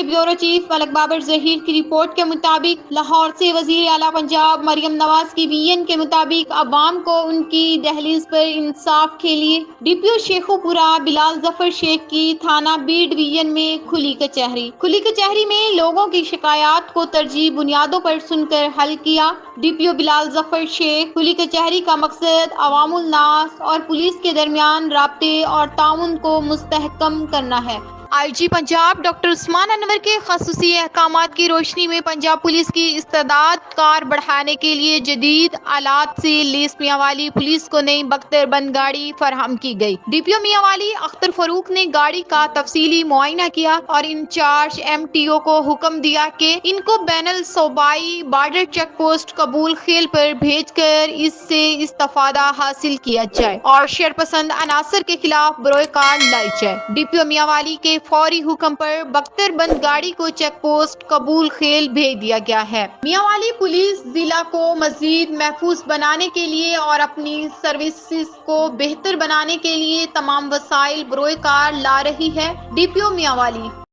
Bureau chief Malak Babar Zaheer की report के मुताबिक लाहौर से वजीर आला पंजाब मरियम नवाज की वीएन के मुताबिक अवाम को उनकी दहलीज पर इंसाफ के लिए डीपीओ शेखोपुरा बिलाल जफर शेख की थाना बी डिवीजन में खुली कचहरी में लोगों की शिकायत को तरजीह बुनियादों पर सुनकर हल किया। डीपीओ बिलाल जफर शेख खुली कचहरी का मकसद अवामुल नास और पुलिस के दरमियान राब्ते और ताउन को मुस्तहकम करना है। आईजी पंजाब डॉक्टर उस्मान अनवर के खसूसी अहकामात की रोशनी में पंजाब पुलिस की इस्तेदाद कार बढ़ाने के लिए जदीद आलात से लेस मियांवाली पुलिस को नई बख्तरबंद गाड़ी फराहम की गई। डीपीओ मियांवाली अख्तर फरूक ने गाड़ी का तफसीली मुआयना किया और इंचार्ज एमटीओ को हुक्म दिया कि इनको बैनल सूबाई बॉर्डर चेक पोस्ट कबूल खेल पर भेजकर इससे इस्तेफादा हासिल किया जाए और शरपसंद अनासर के खिलाफ बरोए कार लाई जाए। डीपीओ मियांवाली के फौरी हुक्म पर बख्तरबंद गाड़ी को चेक पोस्ट कबूल खेल भेज दिया गया है। मियांवाली पुलिस जिला को मजीद महफूज बनाने के लिए और अपनी सर्विसेज को बेहतर बनाने के लिए तमाम वसाइल बरोए कार ला रही है। डीपीओ मियांवाली।